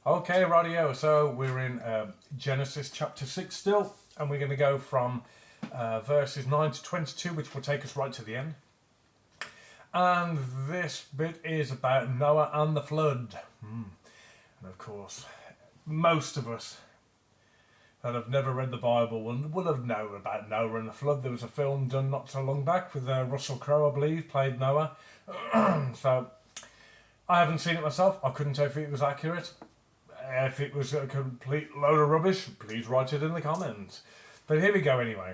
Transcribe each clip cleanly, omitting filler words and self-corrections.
Okay, radio. So we're in Genesis chapter 6 still, and we're going to go from verses 9 to 22, which will take us right to the end. And this bit is about Noah and the flood. And of course, most of us that have never read the Bible will have known about Noah and the flood. There was a film done not so long back with Russell Crowe, I believe, played Noah. So I haven't seen it myself. I couldn't tell if it was accurate. If it was a complete load of rubbish, please write it in the comments. But here we go anyway.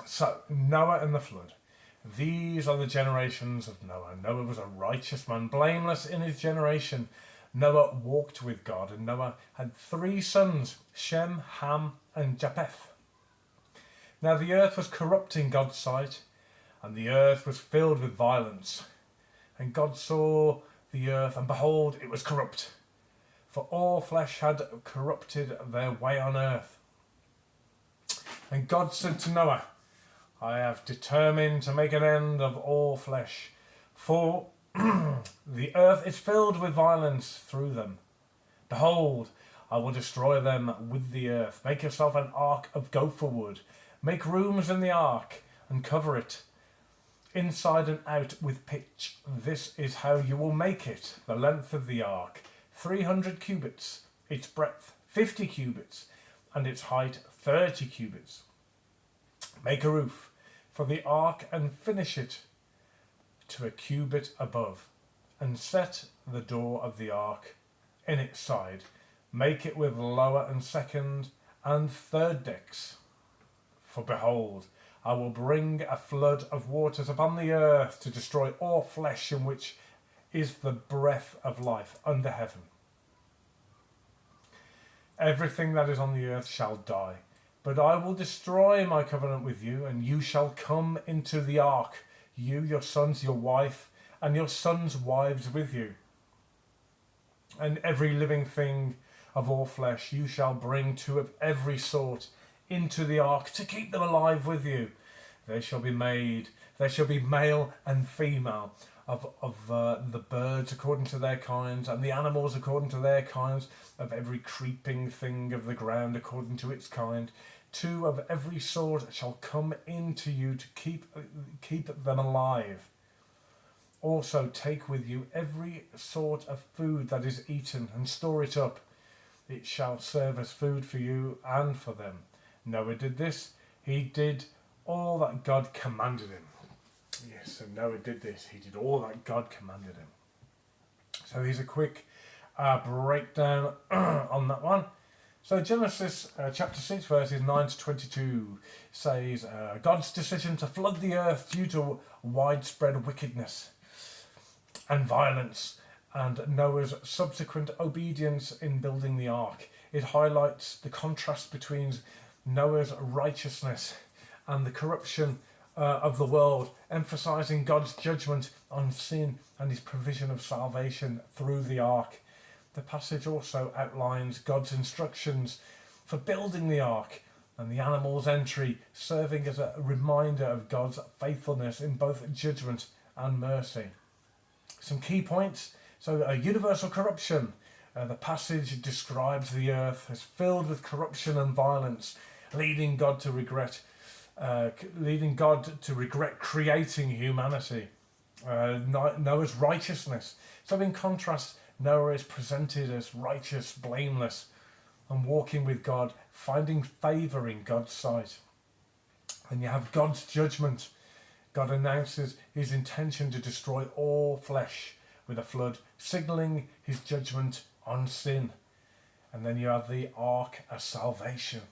So, Noah and the flood. These are the generations of Noah. Noah was a righteous man, blameless in his generation. Noah walked with God, and Noah had 3 sons, Shem, Ham, and Japheth. Now the earth was corrupt in God's sight, and the earth was filled with violence. And God saw the earth, and behold, it was corrupt. For all flesh had corrupted their way on earth. And God said to Noah, I have determined to make an end of all flesh, for the earth is filled with violence through them. Behold, I will destroy them with the earth. Make yourself an ark of gopher wood. Make rooms in the ark and cover it, inside and out, with pitch. This is how you will make it. The length of the ark, 300 cubits, its breadth 50 cubits, and its height 30 cubits. Make a roof for the ark and finish it to a cubit above, and set the door of the ark in its side. Make it with lower and second and third decks. For behold, I will bring a flood of waters upon the earth to destroy all flesh in which is the breath of life under heaven. Everything that is on the earth shall die, but I will destroy my covenant with you, and you shall come into the ark, you, your sons, your wife, and your sons' wives with you. And every living thing of all flesh you shall bring 2 of every sort into the ark to keep them alive with you. There shall be male and female of the birds according to their kinds, and the animals according to their kinds, of every creeping thing of the ground according to its kind. 2 of every sort shall come into you to keep them alive. Also take with you every sort of food that is eaten, and store it up. It shall serve as food for you and for them. Noah did this. He did all that God commanded him. Yes, so Noah did this. He did all that God commanded him. So here's a quick breakdown on that one. So Genesis chapter 6 verses 9 to 22 says God's decision to flood the earth due to widespread wickedness and violence, and Noah's subsequent obedience in building the ark. It highlights the contrast between Noah's righteousness and the corruption of the world, emphasizing God's judgment on sin and his provision of salvation through the ark. The passage also outlines God's instructions for building the ark and the animal's entry, serving as a reminder of God's faithfulness in both judgment and mercy. Some key points. So, universal corruption. The passage describes the earth as filled with corruption and violence, leading God to regret creating humanity. Noah's righteousness. So in contrast, Noah is presented as righteous, blameless, and walking with God, finding favour in God's sight. And you have God's judgment. God announces his intention to destroy all flesh with a flood, signalling his judgment on sin. And then you have the ark as salvation.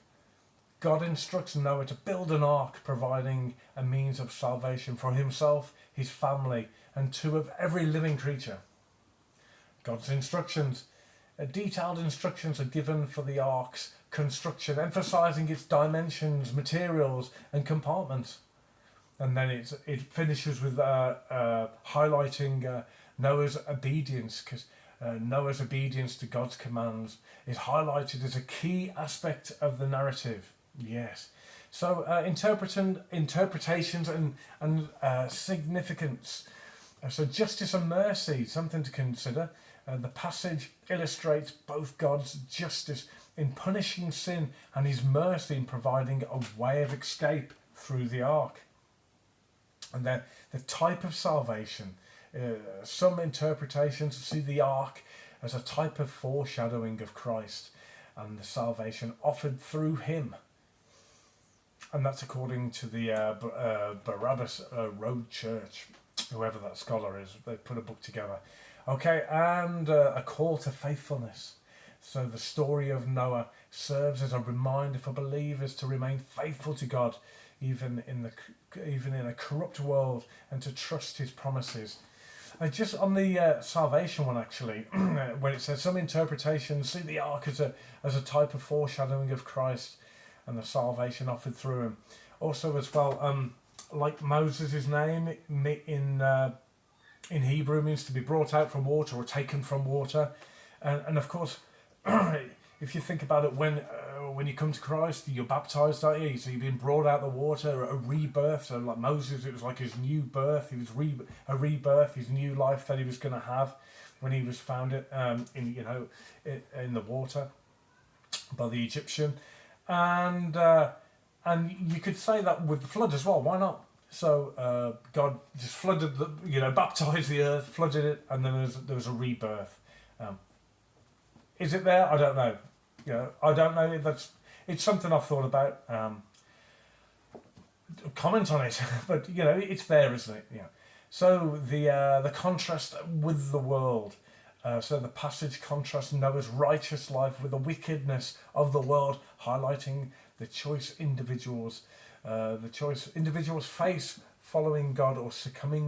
God instructs Noah to build an ark, providing a means of salvation for himself, his family, and 2 of every living creature. God's instructions. Detailed instructions are given for the ark's construction, emphasizing its dimensions, materials, and compartments. And then it finishes with highlighting Noah's obedience, because Noah's obedience to God's commands is highlighted as a key aspect of the narrative. Yes. So interpretations and significance. So justice and mercy, something to consider. The passage illustrates both God's justice in punishing sin and his mercy in providing a way of escape through the ark. And then the type of salvation. Some interpretations see the ark as a type of foreshadowing of Christ and the salvation offered through him. And that's according to the Barabbas Road Church, whoever that scholar is. They put a book together. Okay, and a call to faithfulness. So the story of Noah serves as a reminder for believers to remain faithful to God, even in a corrupt world, and to trust his promises. Just on the salvation one, actually, when it says some interpretations see the ark as a type of foreshadowing of Christ and the salvation offered through him. Also, as well, like Moses' name in Hebrew means to be brought out from water or taken from water, and of course, if you think about it, when you come to Christ, you're baptized, aren't you? So you've been brought out of the water, a rebirth. So like Moses, it was like his new birth. He was a rebirth, his new life that he was going to have when he was found in the water by the Egyptian, and you could say that with the flood as well. Why not? So God just flooded baptized the earth, flooded it, and then there was a rebirth. Is it there? I don't know. I don't know. It's something I've thought about. Comment on it, but it's there, isn't it? Yeah. So the contrast with the world. So the passage contrasts Noah's righteous life with the wickedness of the world, highlighting the choice individuals face following God or succumbing